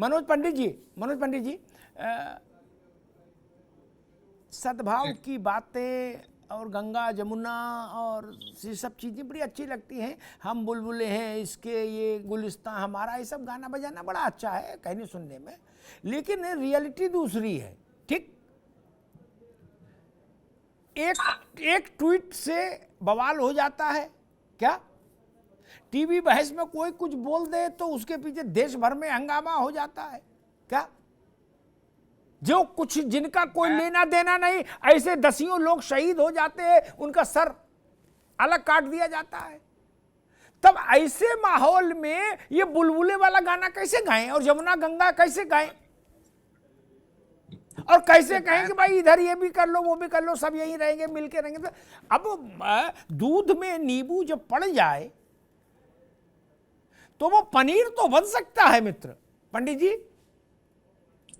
मनोज पंडित जी, सद्भाव की बातें और गंगा जमुना और ये सब चीज़ें बड़ी अच्छी लगती हैं। हम बुलबुलें हैं इसके, ये गुलिस्तां हमारा, ये सब गाना बजाना बड़ा अच्छा है कहने सुनने में, लेकिन रियलिटी दूसरी है। ठीक, एक ट्वीट से बवाल हो जाता है क्या? टीवी बहस में कोई कुछ बोल दे तो उसके पीछे देश भर में हंगामा हो जाता है क्या? जो कुछ जिनका कोई लेना देना नहीं, ऐसे दसियों लोग शहीद हो जाते हैं, उनका सर अलग काट दिया जाता है। तब ऐसे माहौल में ये बुलबुले वाला गाना कैसे गाएं और यमुना गंगा कैसे गाएं और कैसे कहें कि भाई इधर ये भी कर लो वो भी कर लो, सब यहीं रहेंगे मिलके रहेंगे। तो अब दूध में नींबू जब पड़ जाए तो वो पनीर तो बन सकता है मित्र पंडित जी।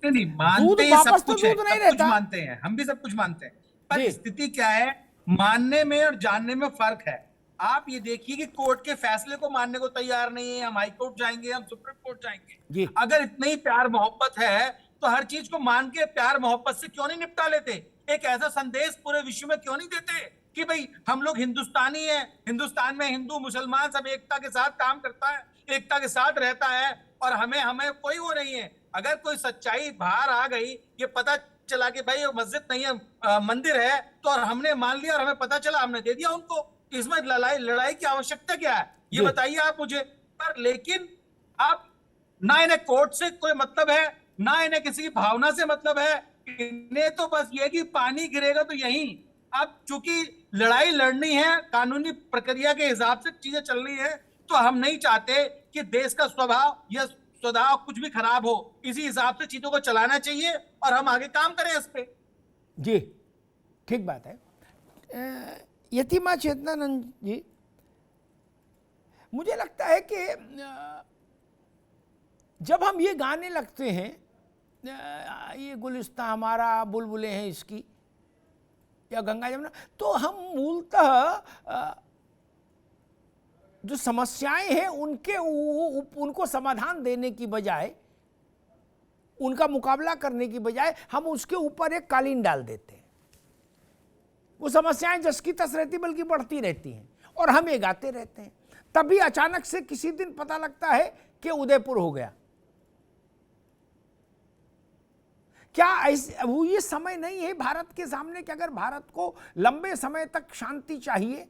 नहीं, मानते सब कुछ है, सब कुछ मानते हैं, हम भी सब कुछ मानते हैं, पर स्थिति क्या है, मानने में और जानने में फर्क है। आप ये देखिए कि कोर्ट के फैसले को मानने को तैयार नहीं है, हम हाई कोर्ट जाएंगे, हम सुप्रीम कोर्ट जाएंगे। अगर इतनी ही प्यार मोहब्बत है तो हर चीज को मान के प्यार मोहब्बत से क्यों नहीं निपटा लेते? एक ऐसा संदेश पूरे विश्व में क्यों नहीं देते कि भाई हम लोग हिंदुस्तानी हैं, हिंदुस्तान में हिंदू मुसलमान सब एकता के साथ काम करता है, एकता के साथ रहता है, और हमें कोई वो नहीं है। अगर कोई सच्चाई बाहर आ गई, ये पता चला कि भाई मस्जिद नहीं है मंदिर है, तो और हमने मान लिया और हमें पता चला, हमने दे दिया उनको, इसमें लड़ाई की आवश्यकता क्या है ये बताइए आप मुझे। पर लेकिन आप ना इन्हें कोर्ट से कोई मतलब है, ना इन्हें किसी की भावना से मतलब है, इन्हें तो बस ये कि पानी गिरेगा तो यहीं। अब चूंकि लड़ाई लड़नी है, कानूनी प्रक्रिया के हिसाब से चीजें चलनी है, तो हम नहीं चाहते कि देश का स्वभाव या स्वभाव कुछ भी खराब हो, इसी हिसाब से चीजों को चलाना चाहिए और हम आगे काम करें इस पे। जी ठीक बात है। यतिमा चेतनानंद जी, मुझे लगता है कि जब हम ये गाने लगते हैं, ये गुलिस्तां हमारा, बुलबुलें हैं इसकी, या गंगा जमुना, तो हम मूलतः जो समस्याएं हैं उनको समाधान देने की बजाय, उनका मुकाबला करने की बजाय हम उसके ऊपर एक कालीन डाल देते हैं। वो समस्याएं जस की तस रहती बल्कि बढ़ती रहती हैं और हम ये गाते रहते हैं। तभी अचानक से किसी दिन पता लगता है कि उदयपुर हो गया। क्या ऐसे वो ये समय नहीं है भारत के सामने कि अगर भारत को लंबे समय तक शांति चाहिए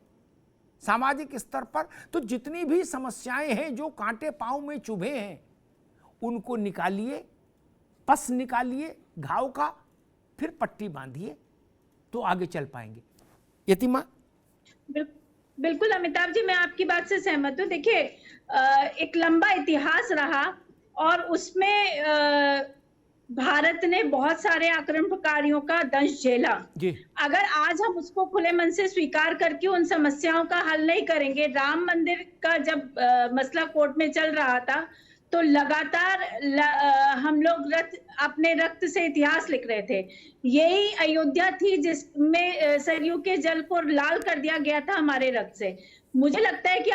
सामाजिक स्तर पर, तो जितनी भी समस्याएं हैं जो कांटे पांव में चुभे हैं उनको निकालिए, पस निकालिए घाव का, फिर पट्टी बांधिए तो आगे चल पाएंगे। यतिमा? बिल्कुल अमिताभ जी, मैं आपकी बात से सहमत हूँ। देखिए, एक लंबा इतिहास रहा और उसमें भारत ने बहुत सारे आक्रमणकारियों का दंश झेला। अगर आज हम उसको खुले मन से स्वीकार करके उन समस्याओं का हल नहीं करेंगे, राम मंदिर का जब मसला कोर्ट में चल रहा था तो लगातार हम लोग अपने रक्त से इतिहास लिख रहे थे। यही अयोध्या थी जिसमें सरयू के जल को लाल कर दिया गया था हमारे रक्त से। मुझे लगता है कि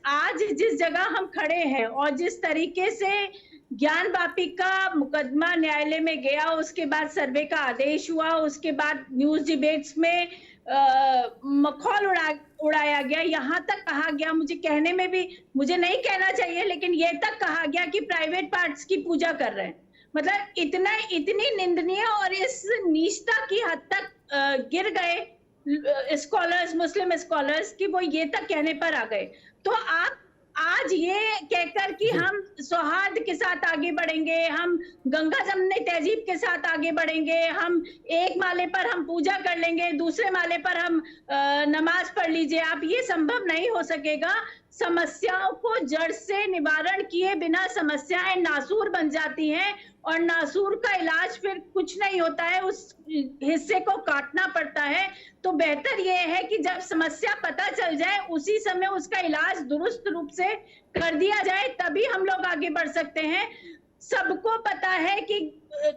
आज जिस जगह हम खड़े हैं और जिस तरीके से ज्ञान वापी का मुकदमा न्यायालय में गया, उसके बाद सर्वे का आदेश हुआ, उसके बाद न्यूज डिबेट्स में मखौल उड़ाया गया, यहाँ तक कहा गया, मुझे कहने में भी, मुझे नहीं कहना चाहिए लेकिन ये तक कहा गया कि प्राइवेट पार्ट्स की पूजा कर रहे हैं। मतलब इतनी निंदनीय और इस नीचता की हद तक गिर गए स्कॉलर्स, मुस्लिम स्कॉलर्स, कि वो ये तक कहने पर आ गए। तो आप आज ये कहकर कि हम सौहार्द के साथ आगे बढ़ेंगे, हम गंगा जमुनी तहजीब के साथ आगे बढ़ेंगे, हम एक माले पर हम पूजा कर लेंगे, दूसरे माले पर हम नमाज पढ़ लीजिए, आप ये संभव नहीं हो सकेगा। समस्याओं को जड़ से निवारण किए बिना समस्याएं नासूर बन जाती हैं और नासूर का इलाज फिर कुछ नहीं होता है, उस हिस्से को काटना पड़ता है। तो बेहतर यह है कि जब समस्या पता चल जाए उसी समय उसका इलाज दुरुस्त रूप से कर दिया जाए, तभी हम लोग आगे बढ़ सकते हैं। सबको पता है कि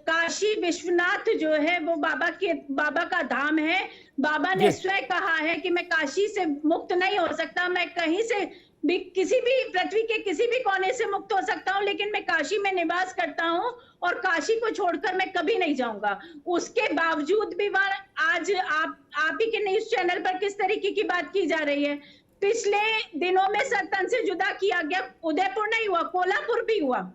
काशी विश्वनाथ जो है वो बाबा का धाम है। बाबा ने स्वयं कहा है कि मैं काशी से मुक्त नहीं हो सकता, मैं कहीं से किसी भी पृथ्वी के किसी भी कोने से मुक्त हो सकता हूँ, लेकिन मैं काशी में निवास करता हूँ और काशी को छोड़कर मैं कभी नहीं जाऊंगा। उसके बावजूद भी आज आप ही के न्यूज चैनल पर किस तरीके की बात की जा रही है। पिछले दिनों में सत्तन से जुदा किया गया, उदयपुर नहीं हुआ, कोल्हापुर भी हुआ।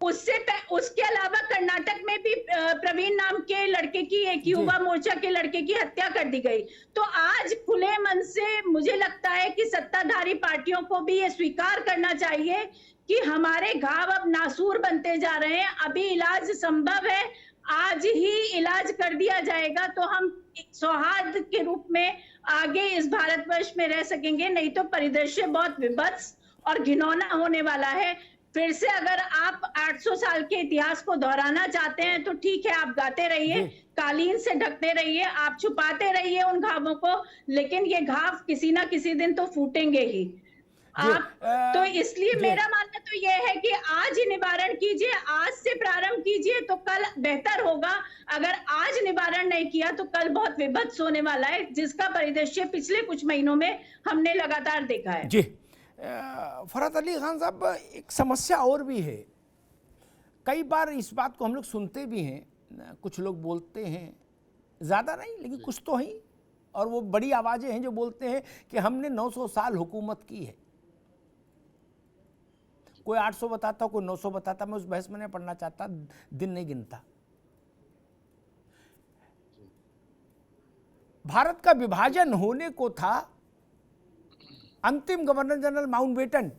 उसके अलावा कर्नाटक में भी प्रवीण नाम के लड़के की, एक युवा मोर्चा के लड़के की हत्या कर दी गई। तो आज खुले मन से मुझे लगता है कि सत्ताधारी पार्टियों को भी ये स्वीकार करना चाहिए कि हमारे घाव अब नासूर बनते जा रहे हैं। अभी इलाज संभव है, आज ही इलाज कर दिया जाएगा तो हम सौहार्द के रूप में आगे इस भारतवर्ष में रह सकेंगे, नहीं तो परिदृश्य बहुत विभत्स और घिनौना होने वाला है। फिर से अगर आप 800 साल के इतिहास को दोहराना चाहते हैं तो ठीक है, आप गाते रहिए, कालीन से ढकते रहिए, आप छुपाते रहिए उन घावों को, लेकिन ये घाव किसी ना किसी दिन तो फूटेंगे ही। आप तो इसलिए मेरा मानना तो यह है कि आज ही निवारण कीजिए, आज से प्रारंभ कीजिए तो कल बेहतर होगा। अगर आज निवारण नहीं किया तो कल बहुत विभत्स होने वाला है, जिसका परिदृश्य पिछले कुछ महीनों में हमने लगातार देखा है। जी फरहत अली खान साहब, एक समस्या और भी है। कई बार इस बात को हम लोग सुनते भी हैं, कुछ लोग बोलते हैं, ज़्यादा नहीं लेकिन कुछ तो ही, और वो बड़ी आवाज़ें हैं जो बोलते हैं कि हमने 900 साल हुकूमत की है। कोई 800 बताता, कोई 900 बताता, मैं उस बहस में नहीं पढ़ना चाहता, दिन नहीं गिनता। भारत का विभाजन होने को था, अंतिम गवर्नर जनरल माउंटबेटन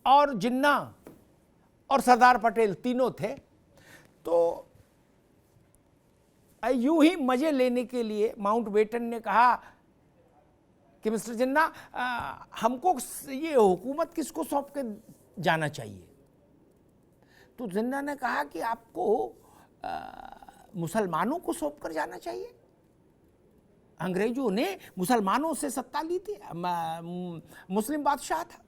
और जिन्ना और सरदार पटेल तीनों थे। तो यूं ही मजे लेने के लिए माउंटबेटन ने कहा कि मिस्टर जिन्ना, हमको ये हुकूमत किसको सौंप के जाना चाहिए। तो जिन्ना ने कहा कि आपको मुसलमानों को सौंप कर जाना चाहिए। अंग्रेजों ने मुसलमानों से सत्ता ली थी, मुस्लिम बादशाह था।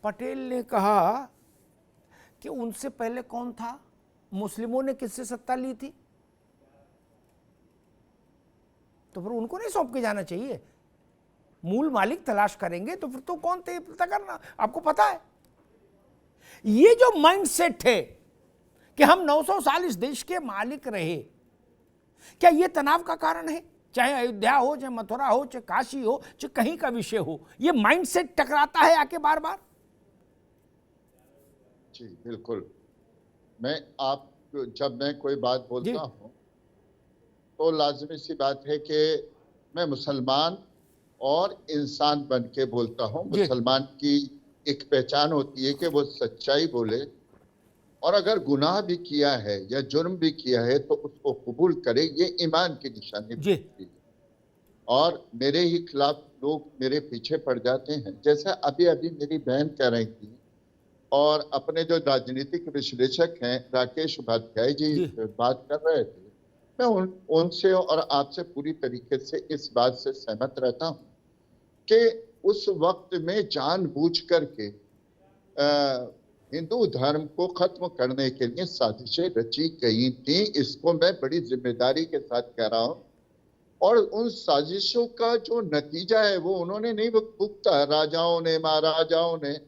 पटेल ने कहा कि उनसे पहले कौन था, मुस्लिमों ने किससे सत्ता ली थी, तो फिर उनको नहीं सौंप के जाना चाहिए। मूल मालिक तलाश करेंगे तो फिर तो कौन थे पता करना, आपको पता है। ये जो माइंडसेट है कि हम 900 साल इस देश के मालिक रहे, क्या ये तनाव का कारण है? चाहे अयोध्या हो, चाहे मथुरा हो, चाहे काशी हो, चाहे कहीं का विषय हो, ये माइंडसेट टकराता है आके बार बार। जी बिल्कुल। जब मैं कोई बात बोलता हूं तो लाजमी सी बात है कि मैं मुसलमान और इंसान बन के बोलता हूं। मुसलमान की एक पहचान होती है कि वो सच्चाई बोले, और अगर गुनाह भी किया है या जुर्म भी किया है तो उसको कबूल करे, ये ईमान की निशानी होती है। और मेरे ही खिलाफ लोग मेरे पीछे पड़ जाते हैं। जैसा अभी अभी मेरी बहन कह रही थी, और अपने जो राजनीतिक विश्लेषक हैं राकेश उपाध्याय जी बात कर रहे थे, मैं उनसे और आपसे पूरी तरीके से इस बात से सहमत रहता हूं कि उस वक्त में जानबूझ करके हिंदू धर्म को खत्म करने के लिए साजिशें रची गई थी। इसको मैं बड़ी जिम्मेदारी के साथ कह रहा हूं। और उन साजिशों का जो नतीजा है वो उन्होंने नहीं भुगता, राजाओं ने, महाराजाओं ने।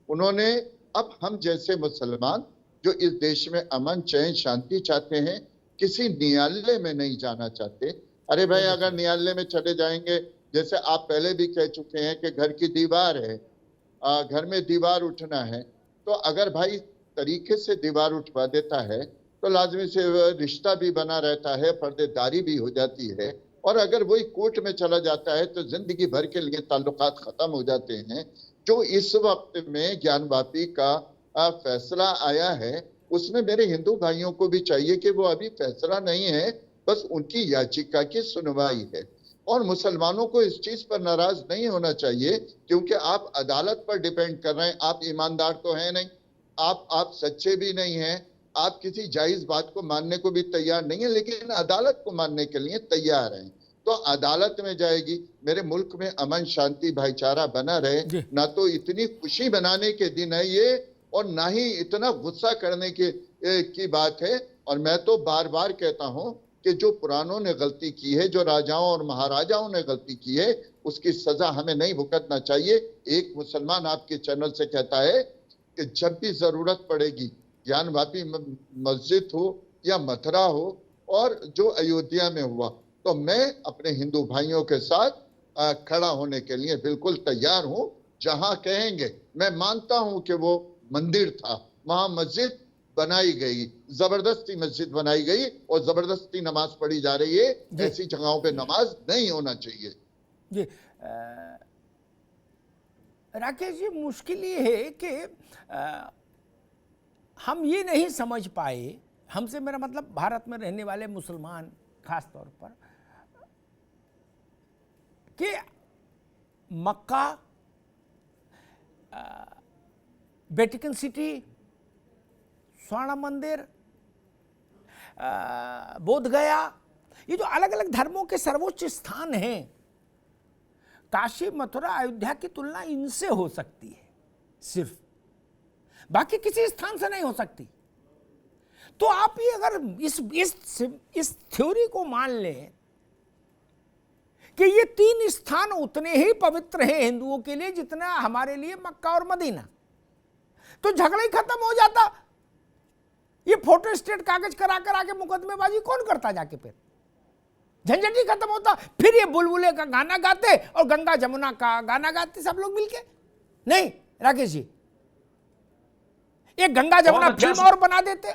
उन्होंने अब हम जैसे मुसलमान जो इस देश में अमन, चैन, शांति चाहते हैं, किसी न्यायालय में नहीं जाना चाहते। अरे भाई, अगर न्यायालय में चले जाएंगे, जैसे आप पहले भी कह चुके हैं कि घर की दीवार है, घर में दीवार उठना है, तो अगर भाई तरीके से दीवार उठवा देता है तो लाजमी से रिश्ता भी बना रहता है, पर्देदारी भी हो जाती है। और अगर वही कोर्ट में चला जाता है तो जिंदगी भर के लिए ताल्लुकात खत्म हो जाते हैं। जो इस वक्त में ज्ञानवापी का फैसला आया है, उसमें मेरे हिंदू भाइयों को भी चाहिए कि वो अभी फैसला नहीं है, बस उनकी याचिका की सुनवाई है। और मुसलमानों को इस चीज पर नाराज नहीं होना चाहिए, क्योंकि आप अदालत पर डिपेंड कर रहे हैं। आप ईमानदार तो हैं नहीं, आप सच्चे भी नहीं हैं, आप किसी जायज बात को मानने को भी तैयार नहीं है, लेकिन अदालत को मानने के लिए तैयार हैं। तो अदालत में जाएगी। मेरे मुल्क में अमन, शांति, भाईचारा बना रहे। ना तो इतनी खुशी बनाने के दिन है ये, और ना ही इतना गुस्सा करने की बात है। और मैं तो बार बार कहता हूं कि जो पुरानों ने गलती की है, जो राजाओं और महाराजाओं ने गलती की है, उसकी सजा हमें नहीं भुगतना चाहिए। एक मुसलमान आपके चैनल से कहता है कि जब भी जरूरत पड़ेगी, ज्ञानवापी मस्जिद हो या मथुरा हो और जो अयोध्या में हुआ, तो मैं अपने हिंदू भाइयों के साथ खड़ा होने के लिए बिल्कुल तैयार हूं। जहां कहेंगे, मैं मानता हूं कि वो मंदिर था, वहां मस्जिद बनाई गई, जबरदस्ती मस्जिद बनाई गई और जबरदस्ती नमाज पढ़ी जा रही है। ऐसी जगहों पे नमाज नहीं होना चाहिए। जी राकेश जी, मुश्किल ये है कि हम ये नहीं समझ पाए, हमसे मेरा मतलब भारत में रहने वाले मुसलमान खास तौर पर, कि मक्का, वेटिकन सिटी, स्वर्ण मंदिर, बोध गया, ये जो अलग अलग धर्मों के सर्वोच्च स्थान हैं, काशी, मथुरा, अयोध्या की तुलना इनसे हो सकती है, सिर्फ बाकी किसी स्थान से नहीं हो सकती। तो आप ये अगर इस थ्योरी को मान लें कि ये 3 स्थान उतने ही पवित्र हैं हिंदुओं के लिए जितना हमारे लिए मक्का और मदीना, तो झगड़ा ही खत्म हो जाता। ये फोटो स्टेट कागज करा कर आके मुकदमेबाजी कौन करता जाके, फिर झंझट ही खत्म होता। फिर ये बुलबुले का गाना गाते और गंगा जमुना का गाना गाते सब लोग मिलके। नहीं राकेश जी, एक गंगा जमुना फिल्म और बना देते।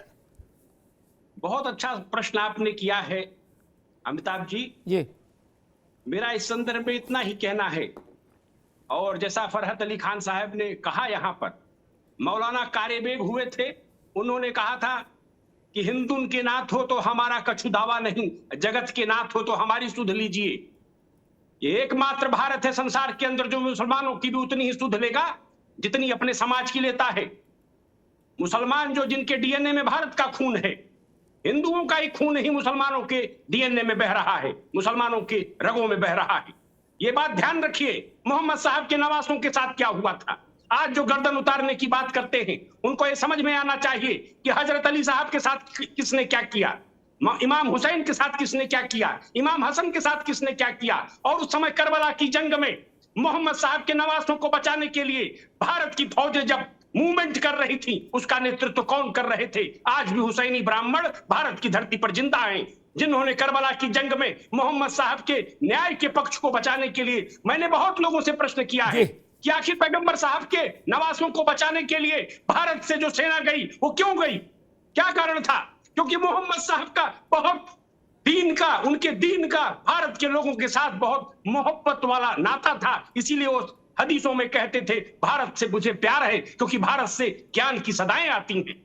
बहुत अच्छा प्रश्न आपने किया है अमिताभ जी। जी, मेरा इस संदर्भ में इतना ही कहना है, और जैसा फरहत अली खान साहब ने कहा, यहां पर मौलाना कारे बेग हुए थे, उन्होंने कहा था कि हिंदू के नाथ हो तो हमारा कछु दावा नहीं, जगत के नाथ हो तो हमारी सुध लीजिए। ये एकमात्र भारत है संसार के अंदर जो मुसलमानों की भी उतनी ही सुध लेगा जितनी अपने समाज की लेता है। मुसलमान जो जिनके डीएनए में भारत का खून है, हिंदुओं का ही खून ही मुसलमानों के डीएनए में बह रहा है, मुसलमानों के रगों में बह रहा है। ये बात ध्यान रखिए। मोहम्मद साहब के नवासों के साथ क्या हुआ था? आज जो गर्दन उतारने की बात करते हैं, उनको ये समझ में आना चाहिए कि हजरत अली साहब के साथ किसने क्या किया, इमाम हुसैन के साथ किसने क्या किया, इमाम हसन के साथ किसने क्या किया, और उस समय करबला की जंग में मोहम्मद साहब के नवासों को बचाने के लिए भारत की फौजें जब मूवमेंट कर रही थी, उसका नेतृत्व कौन कर रहे थे? आज भी हुसैनी ब्राह्मण भारत की धरती पर जिंदा हैं, जिन्होंने करबला की जंग में मोहम्मद साहब के न्याय के पक्ष को बचाने के लिए। मैंने बहुत लोगों से प्रश्न किया है कि आखिर पैगंबर साहब के नवासों को बचाने के लिए भारत से जो सेना गई वो क्यों गई, क्या कारण था? क्योंकि मोहम्मद साहब का बहुत दीन का, उनके दीन का भारत के लोगों के साथ बहुत मोहब्बत वाला नाता था। इसीलिए वो हदीसों में कहते थे भारत से मुझे प्यार है, क्योंकि भारत से ज्ञान की सदाएं आती हैं।